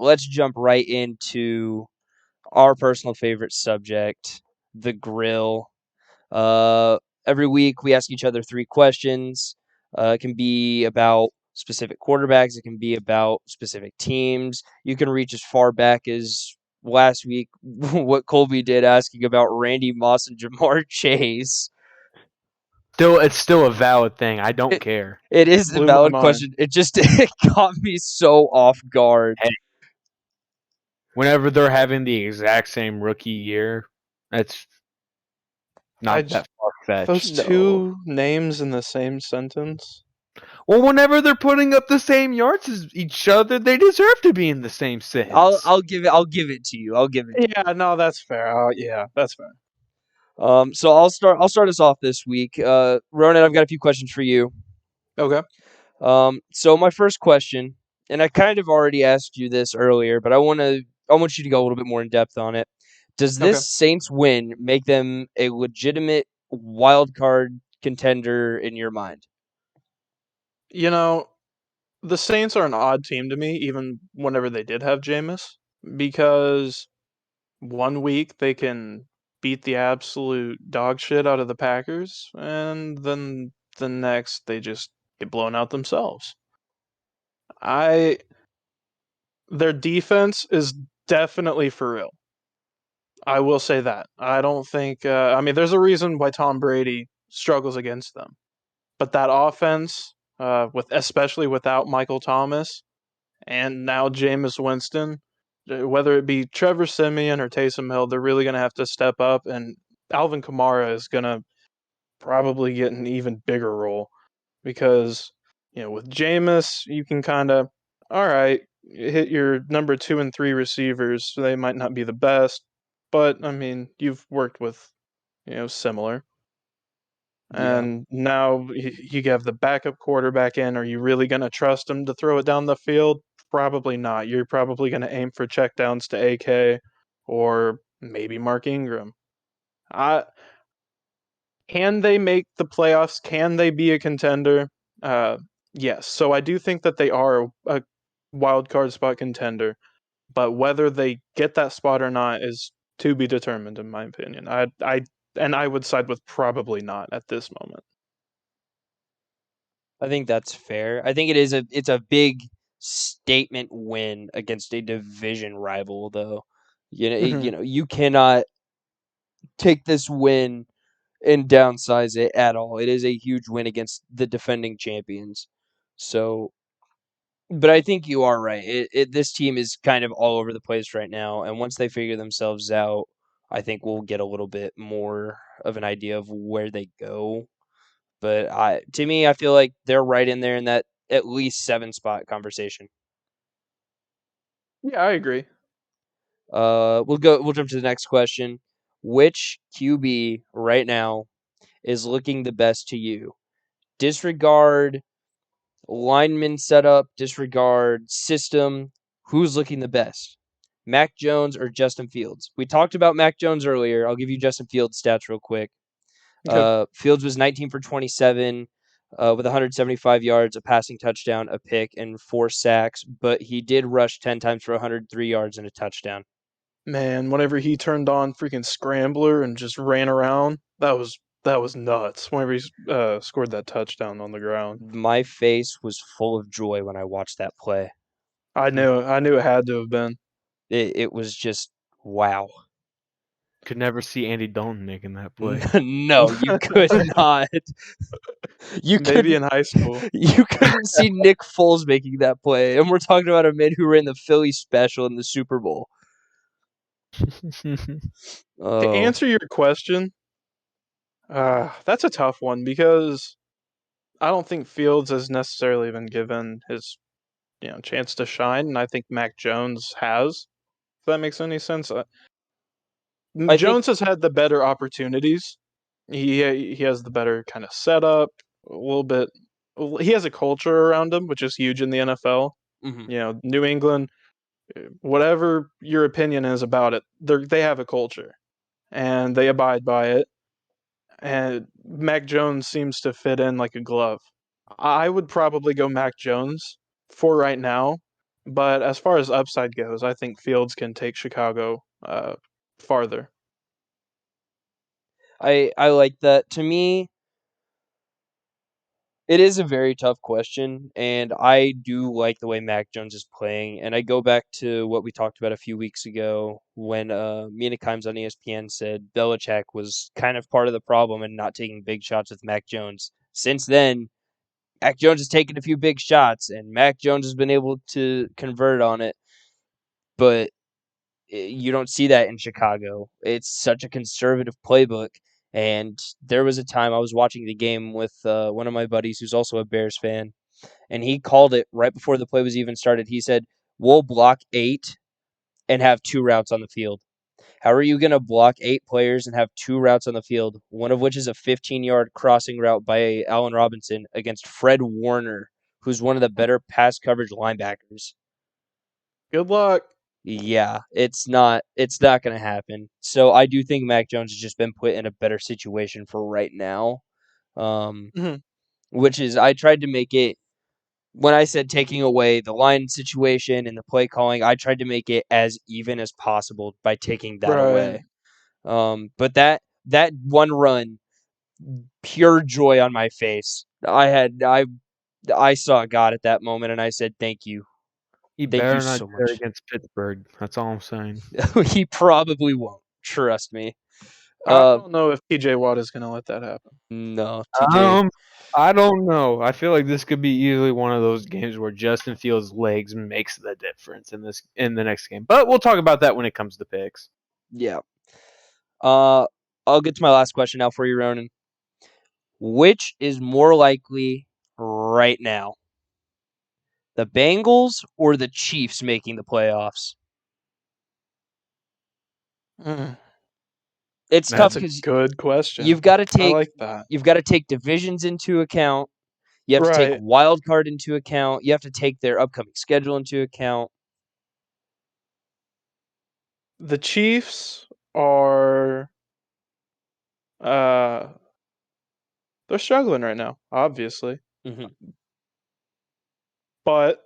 let's jump right into our personal favorite subject, the grill. Uh, every week we ask each other 3 questions. It can be about specific quarterbacks. It can be about specific teams. You can reach as far back as last week, what Colby did asking about Randy Moss and Jamar Chase. It's still a valid thing. I don't It, care. it is a Blew my valid mind. question. It just it caught me so off guard. Hey, whenever they're having the exact same rookie year, that's I not that far those fetched. No. two names in the same sentence. Well, whenever they're putting up the same yards as each other, they deserve to be in the same sentence. I'll give it to you. I'll give it. Yeah, no, that's fair. Yeah, that's fair. So I'll start us off this week. Ronan, I've got a few questions for you. Okay. So my first question, and I kind of already asked you this earlier, but I want you to go a little bit more in depth on it. Does Okay. this Saints win make them a legitimate wild card contender in your mind? You know, the Saints are an odd team to me, even whenever they did have Jameis, because one week they can beat the absolute dog shit out of the Packers, and then the next they just get blown out themselves. I Their defense is definitely for real. I will say that. I don't think. I mean, there's a reason why Tom Brady struggles against them, but that offense, with especially without Michael Thomas and now Jameis Winston, whether it be Trevor Siemian or Taysom Hill, they're really going to have to step up, and Alvin Kamara is going to probably get an even bigger role because with Jameis you can kind of all right hit your number 2 and 3 receivers. They might not be the best, but I mean you've worked with similar. Yeah. And now you have the backup quarterback in. Are you really going to trust him to throw it down the field? Probably not. You're probably going to aim for checkdowns to AK or maybe Mark Ingram. I Can they make the playoffs? Can they be a contender? Yes. So I do think that they are a wild card spot contender, but whether they get that spot or not is to be determined, in my opinion. I would side with probably not at this moment. I think that's fair. I think it's a big statement win against a division rival, though. Mhm. You cannot take this win and downsize it at all. It is a huge win against the defending champions. So, but I think you are right. This team is kind of all over the place right now, and once they figure themselves out, I think we'll get a little bit more of an idea of where they go. But to me, I feel like they're right in there in that at least 7 spot conversation. Yeah, I agree. We'll jump to the next question. Which QB right now is looking the best to you? Disregard lineman setup, disregard system. Who's looking the best? Mac Jones or Justin Fields? We talked about Mac Jones earlier. I'll give you Justin Fields stats real quick. Okay. Fields was 19 for 27 with 175 yards, a passing touchdown, a pick, and 4 sacks. But he did rush 10 times for 103 yards and a touchdown. Man, whenever he turned on freaking scrambler and just ran around, that was nuts. Whenever he scored that touchdown on the ground, My face was full of joy when I watched that play. I knew it had to have been. It was just wow. Could never see Andy Dalton making that play. No, you could not. You Maybe couldn't. in high school. You couldn't see Nick Foles making that play, and we're talking about a man who ran the Philly special in the Super Bowl. To Oh, answer your question, that's a tough one because I don't think Fields has necessarily been given his chance to shine, and I think Mac Jones has. If that makes any sense. I think Jones has had the better opportunities. He has the better kind of setup, a little bit. He has a culture around him, which is huge in the NFL. mhm. New England, whatever your opinion is about it, they have a culture and they abide by it. And Mac Jones seems to fit in like a glove. I would probably go Mac Jones for right now, But as far as upside goes, I think Fields can take Chicago farther. I like that. To me, it is a very tough question, and I do like the way Mac Jones is playing. And I go back to what we talked about a few weeks ago when Mina Kimes on ESPN said Belichick was kind of part of the problem and not taking big shots with Mac Jones. Since then, Mac Jones has taken a few big shots, and Mac Jones has been able to convert on it. But you don't see that in Chicago. It's such a conservative playbook. And there was a time I was watching the game with one of my buddies who's also a Bears fan, and he called it right before the play was even started. He said, "We'll block 8 and have 2 routes on the field." How are you going to block 8 players and have 2 routes on the field, one of which is a 15-yard crossing route by Allen Robinson against Fred Warner, who's one of the better pass coverage linebackers? Good luck. Yeah, it's not going to happen. So I do think Mac Jones has just been put in a better situation for right now. Um, Mhm. which is I tried to make it when I said taking away the line situation and the play calling, I tried to make it as even as possible by taking that Right. away. But that one run, pure joy on my face. I saw God at that moment, and I said, He thank you better not so do that much. against Pittsburgh. That's all I'm saying. He probably won't. Trust me. I Uh, don't know if TJ Watt is going to let that happen. no, TJ. Um, I don't know. I feel like this could be easily one of those games where Justin Fields' legs makes the difference in the next game. But we'll talk about that when it comes to picks. Yeah. Uh, I'll get to my last question now for you, Ronan. Which is more likely right now? The Bengals or the Chiefs making the playoffs? Mm, It's tough that's a because good question. you've got to I take like that. you've got to take divisions into account. You have to take Right. wild card into account. You have to take their upcoming schedule into account. The Chiefs are uh they're struggling right now, obviously. Mm-hmm. But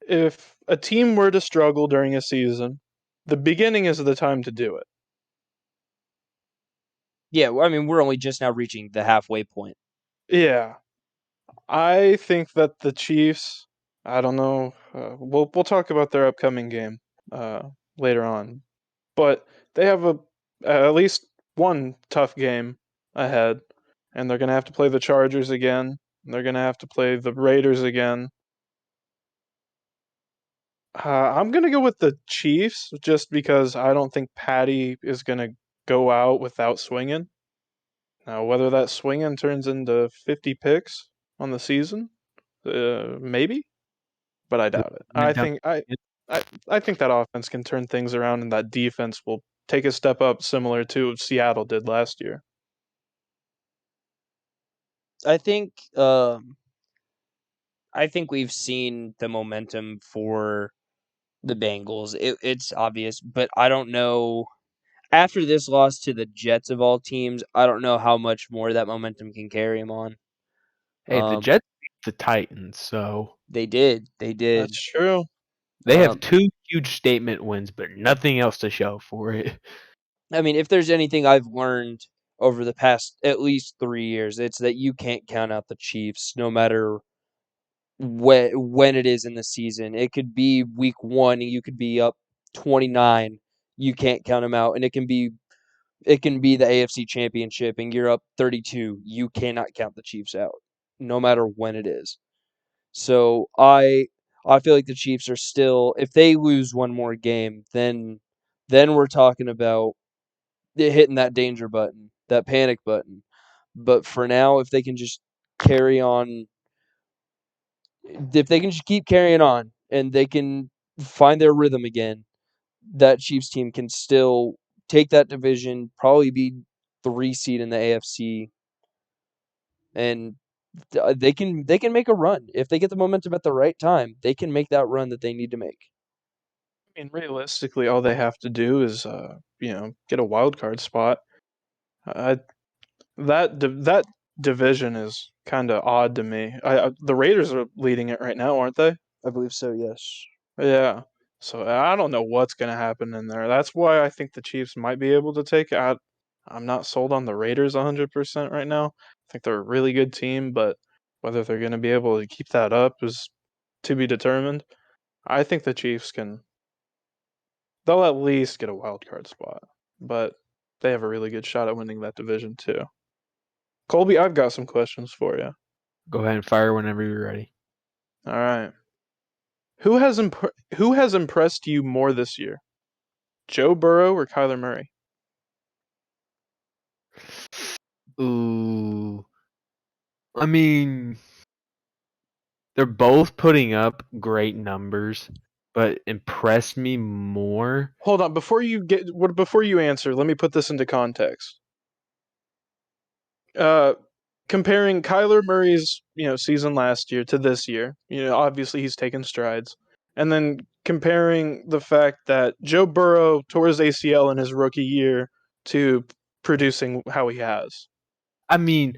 if a team were to struggle during a season, the beginning is the time to do it. Yeah, I mean we're only just now reaching the halfway point. Yeah. I think that the Chiefs, I don't know, we'll talk about their upcoming game later on. But they have at least one tough game ahead, and they're going to have to play the Chargers again. They're going to have to play the Raiders again. I'm going to go with the Chiefs just because I don't think Patty is going to go out without swinging. Now, whether that swinging turns into 50 picks on the season, maybe, but I doubt it. I doubt I think that offense can turn things around, and that defense will take a step up, similar to Seattle did last year. I think um I think we've seen the momentum for the Bengals. It's obvious, but I don't know. After this loss to the Jets of all teams, I don't know how much more that momentum can carry him on. Hey, the Um, Jets beat the Titans, so they did, they did. That's true. they have Um, 2 huge statement wins, but nothing else to show for it. I mean, if there's anything I've learned over the past at least 3 years, it's that you can't count out the Chiefs, no matter when it is in the season. It could be week 1, and you could be up 29. You can't count them out, and it can be the AFC Championship and you're up 32. You cannot count the Chiefs out, no matter when it is. So I feel like the Chiefs are still, if they lose one more game, then we're talking about hitting that danger button, that panic button. But for now, if they can just carry on, if they can just keep carrying on and they can find their rhythm again, that Chiefs team can still take that division, probably be 3 seed in the AFC, and they can make a run if they get the momentum at the right time. They can make that run that they need to make. I mean, realistically, all they have to do is, get a wild card spot. I that division is kind of odd to me. The Raiders are leading it right now, aren't they? I believe so. Yes. Yeah. So I don't know what's going to happen in there. That's why I think the Chiefs might be able to take it. I'm not sold on the Raiders 100% right now. I think they're a really good team, but whether they're going to be able to keep that up is to be determined. I think the Chiefs can. They'll at least get a wild card spot, but they have a really good shot at winning that division too. Colby, I've got some questions for you. Go ahead and fire whenever you're ready. All right. Who has impressed you more this year? Joe Burrow or Kyler Murray? Ooh. I mean, they're both putting up great numbers, but impressed me more. Hold on, before you answer, let me put this into context. Uh, Comparing Kyler Murray's season last year to this year, obviously he's taken strides, and then comparing the fact that Joe Burrow tore his ACL in his rookie year to producing how he has. I mean,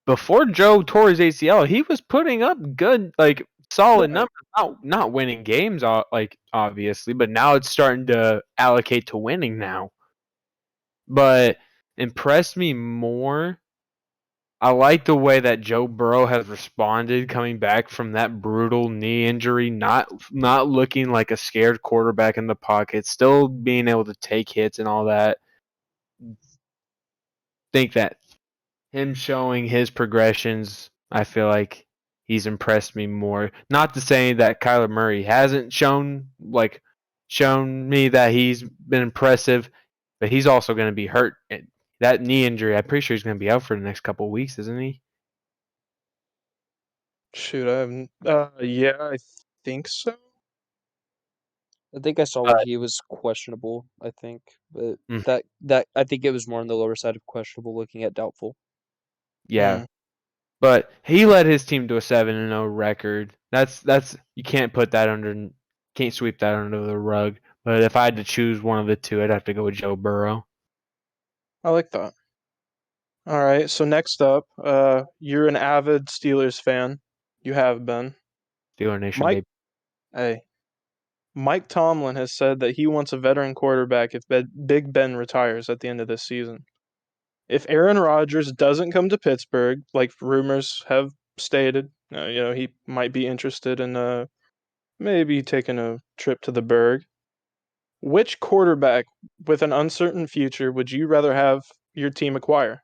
before Joe tore his ACL, he was putting up good, like solid Right. numbers. Not winning games, like obviously, but now it's starting to allocate to winning now. But impressed me more. I like the way that Joe Burrow has responded coming back from that brutal knee injury, not looking like a scared quarterback in the pocket, still being able to take hits and all that. Think that him showing his progressions, I feel like he's impressed me more. Not to say that Kyler Murray hasn't shown me that he's been impressive, but he's also going to be hurt. That knee injury, I'm pretty sure he's going to be out for the next couple of weeks, isn't he? Shoot, I haven't. Yeah, I think so. I think I saw where he was questionable. I think, but Mm, that I think it was more on the lower side of questionable, looking at doubtful. yeah, Mm. but he led his team to a 7-0 record. That's you can't sweep that under the rug. But if I had to choose one of the two, I'd have to go with Joe Burrow. I like that. All right, so next up, you're an avid Steelers fan. You have been. Steeler Nation, Mike, baby. hey, Mike Tomlin has said that he wants a veteran quarterback if Big Ben retires at the end of this season. If Aaron Rodgers doesn't come to Pittsburgh, like rumors have stated, he might be interested in maybe taking a trip to the Burgh. Which quarterback with an uncertain future would you rather have your team acquire?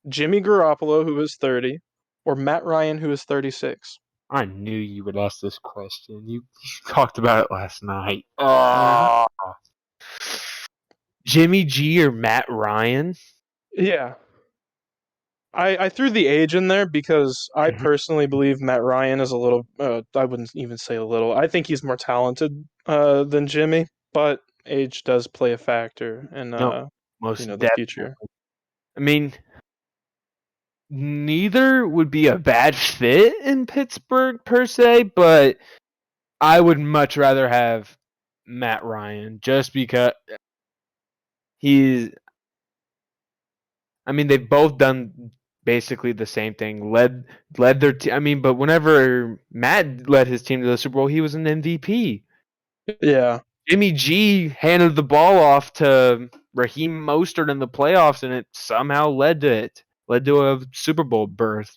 Jimmy Garoppolo, who is 30, or Matt Ryan, who is 36? I knew you would ask this question. You talked about it last night. Mm-hmm. Jimmy G or Matt Ryan? Yeah. I threw the age in there because I Mhm. personally believe Matt Ryan is a little, I wouldn't even say a little. I think he's more talented than Jimmy, but age does play a factor in, No, most the definitely. future. I mean, neither would be a bad fit in Pittsburgh per se, but I would much rather have Matt Ryan just because he's. I mean, they've both done basically the same thing. Led their team. I mean, but whenever Matt led his team to the Super Bowl, he was an MVP. Yeah. Jimmy G handed the ball off to Raheem Mostert in the playoffs, and it somehow led to it. Led to a Super Bowl berth.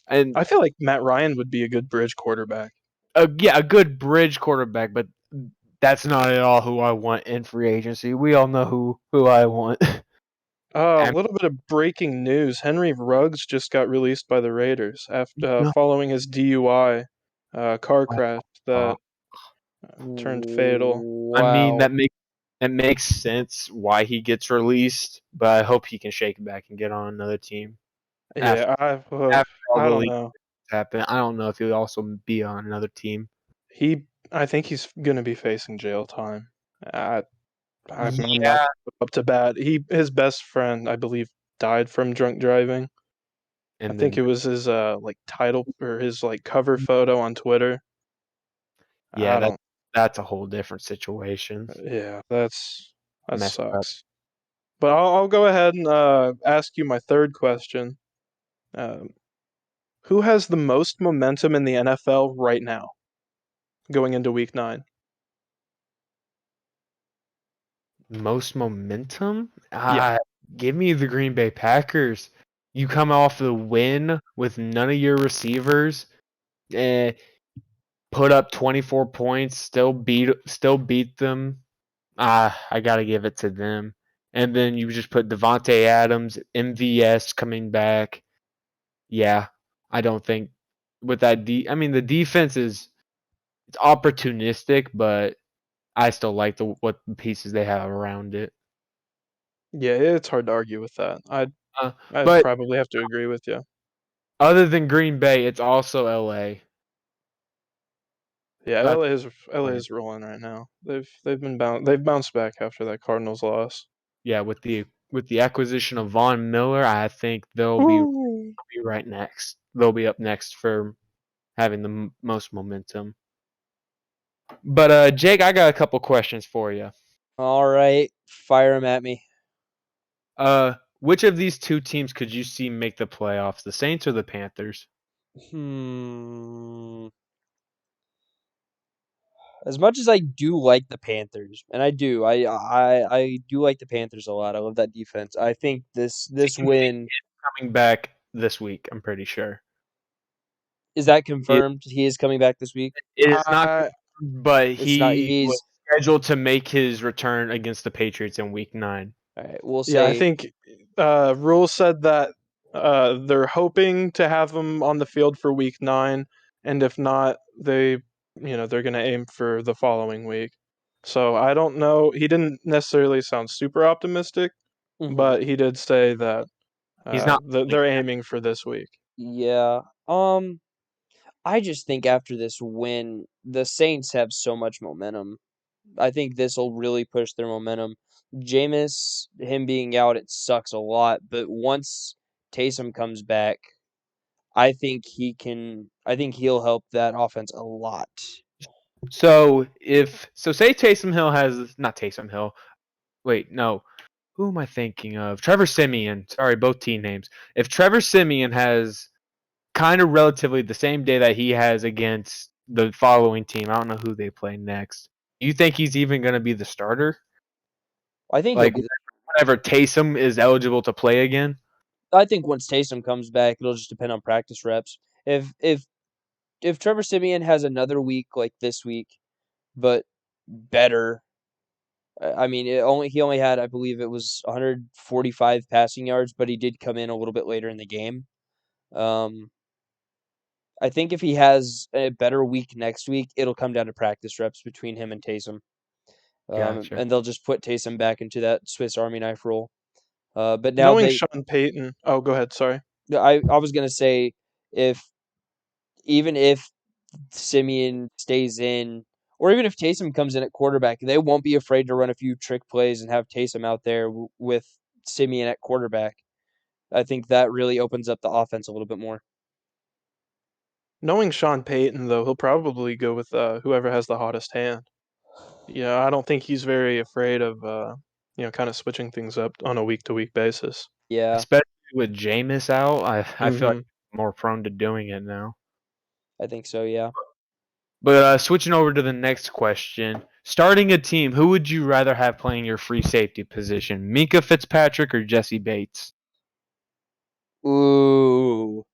And I feel like Matt Ryan would be a good bridge quarterback. a good bridge quarterback, but that's not at all who I want in free agency. We all know who I want. A little bit of breaking news. Henry Ruggs just got released by the Raiders after No. following his DUI car crash that turned fatal. I mean Wow. that makes sense why he gets released, but I hope he can shake it back and get on another team after Yeah, after all I the don't leaks know. happen. I don't know if he'll also be on another team. I think he's gonna be facing jail time. I, I'm not Yeah, up to bat. His best friend, I believe, died from drunk driving. I and think then it was his like title or his like cover photo on Twitter. yeah, I don't. that's a whole different situation. Yeah, that Messed up. sucks. But I'll go ahead and ask you my third question. Um, who has the most momentum in the NFL right now? going into Week 9? Most momentum? Yeah. Give me the Green Bay Packers. You come off the win with none of your receivers, put up 24 points, still beat them. I gotta give it to them. And then you just put Devontae Adams, MVS coming back. Yeah, I don't think with that. I mean, the defense it's opportunistic, but I still like what pieces they have around it. Yeah, it's hard to argue with that. Uh, I'd but probably have to agree with you. other than Green Bay, it's also LA. Yeah, So LA is rolling right now. They've bounced back after that Cardinals loss. yeah, with the acquisition of Von Miller, I think they'll Ooh. be right next. They'll be up next for having the most momentum. But Jake, I got a couple questions for you. All right, fire them at me. Which of these two teams could you see make the playoffs? The Saints or the Panthers? As much as I do like the Panthers, and I do, I do like the Panthers a lot. I love that defense. I think this win Coming back this week, I'm pretty sure. is that It, confirmed. He is coming back this week. it is not, Uh, but It's not. he was He's scheduled to make his return against the Patriots in Week 9. all right. We'll yeah, I say think Rule said that they're hoping to have him on the field for Week 9, and if not, they're going to aim for the following week. So I don't know. He didn't necessarily sound super optimistic, mhm. but he did say that He's not. they're aiming for this week. Yeah. I just think after this win, the Saints have so much momentum. I think this will really push their momentum. Jameis, him being out, it sucks a lot. But once Taysom comes back, I think he can. I think he'll help that offense a lot. So say Taysom Hill has not Taysom Hill. Wait, no. Who am I thinking of? Trevor Simeon. Sorry, both team names. If Trevor Simeon has kind of relatively the same day that he has against the following team, I don't know who they play next. Do you think he's even going to be the starter? I think he'll Like be. whenever Taysom is eligible to play again? I think once Taysom comes back, it'll just depend on practice reps. If Trevor Simeon has another week like this week, but better. I mean, he only had, I believe it was 145 passing yards, but he did come in a little bit later in the game. Um, I think if he has a better week next week, it'll come down to practice reps between him and Taysom. Gotcha. And they'll just put Taysom back into that Swiss Army knife role. But now Knowing Sean Payton. Oh, go ahead. Sorry. I was gonna say if even if Simeon stays in, or even if Taysom comes in at quarterback, they won't be afraid to run a few trick plays and have Taysom out there with Simeon at quarterback. I think that really opens up the offense a little bit more. Knowing Sean Payton, though, he'll probably go with whoever has the hottest hand. Yeah, I don't think he's very afraid of kind of switching things up on a week to week basis. Yeah, Especially with Jameis out, I feel like Hmm. he's more prone to doing it now. I think so. Yeah. But switching over to the next question, starting a team, who would you rather have playing your free safety position, Minka Fitzpatrick or Jesse Bates? Ooh,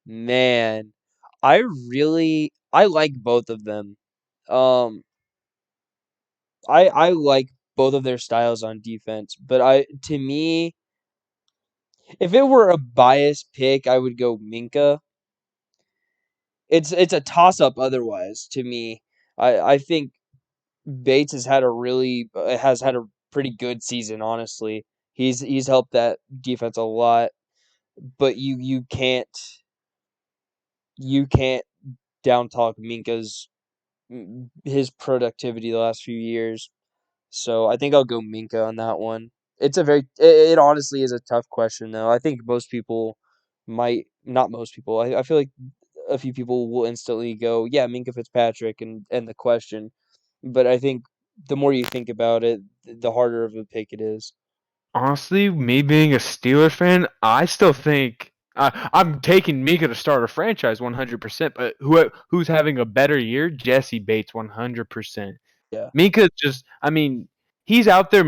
man, I like both of them. Um, I like both of their styles on defense, but to me, if it were a biased pick, I would go Minka. It's a toss up otherwise to me. I think Bates has had a pretty good season, honestly. He's helped that defense a lot, but you can't down talk Minka's his productivity the last few years. So I think I'll go Minka on that one. It honestly is a tough question though. I think most people might not most people. I feel like a few people will instantly go, yeah, Minka Fitzpatrick and the question. But I think the more you think about it, the harder of a pick it is. Honestly, me being a Steelers fan, I still think I'm taking Mika to start a franchise 100%, but who's having a better year? Jesse Bates 100%. Yeah. Minka he's out there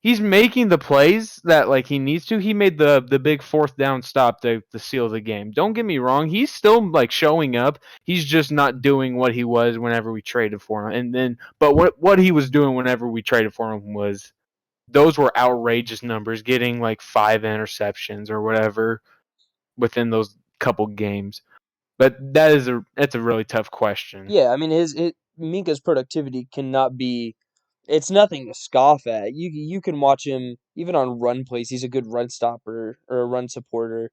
he's making the plays that like he needs to. He made the big fourth down stop to seal the game. Don't get me wrong, he's still like showing up. He's just not doing what he was whenever we traded for him. And then but what he was doing whenever we traded for him was those were outrageous numbers, getting like 5 interceptions or whatever within those couple games. But that's a really tough question. Yeah, I mean Minka's productivity cannot be. It's nothing to scoff at. You can watch him even on run plays. He's a good run stopper or a run supporter.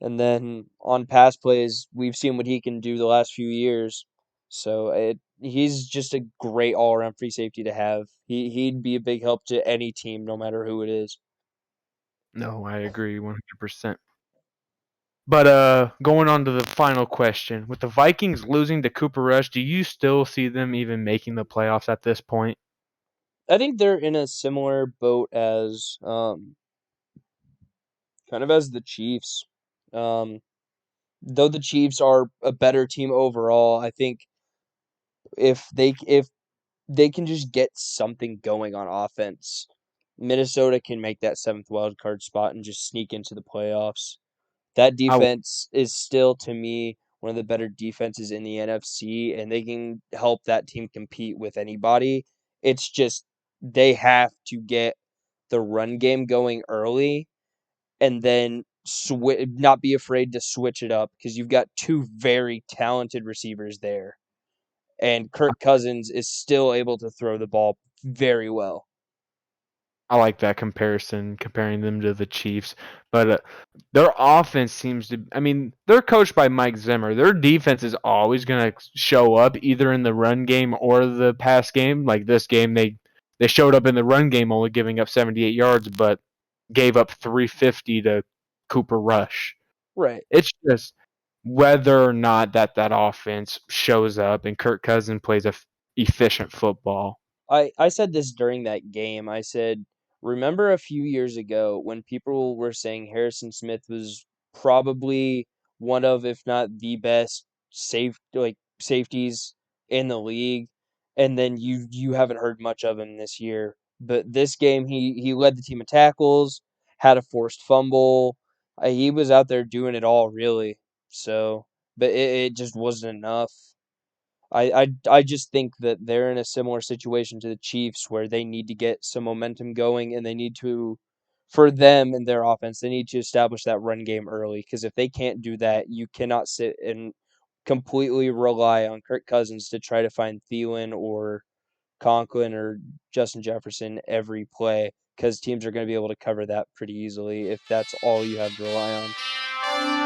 And then on pass plays, we've seen what he can do the last few years. So he's just a great all around free safety to have. He'd be a big help to any team, no matter who it is. No, I agree 100%. But going on to the final question, with the Vikings losing to Cooper Rush, do you still see them even making the playoffs at this point? I think they're in a similar boat as kind of as the Chiefs. Um, though the Chiefs are a better team overall, I think if they can just get something going on offense, Minnesota can make that seventh wild card spot and just sneak into the playoffs. That I defense is still, to me, one of the better defenses in the NFC, and they can help that team compete with anybody. It's just they have to get the run game going early and then not be afraid to switch it up because you've got two very talented receivers there. And Kirk Cousins is still able to throw the ball very well. I like that comparison, comparing them to the Chiefs. But their offense seems to. I mean, they're coached by Mike Zimmer. Their defense is always going to show up either in the run game or the pass game. Like this game, they showed up in the run game, only giving up 78 yards, but gave up 350 to Cooper Rush. Right. It's just whether or not that offense shows up and Kirk Cousins plays efficient football. I said this during that game. I said, remember a few years ago when people were saying Harrison Smith was probably one of, if not the best safeties in the league, and then you haven't heard much of him this year. But this game, he led the team in tackles, had a forced fumble. He was out there doing it all, really. So, but it just wasn't enough. I just think that they're in a similar situation to the Chiefs where they need to get some momentum going and they need to, for them and their offense, they need to establish that run game early because if they can't do that, you cannot sit and completely rely on Kirk Cousins to try to find Thielen or Conklin or Justin Jefferson every play because teams are going to be able to cover that pretty easily if that's all you have to rely on.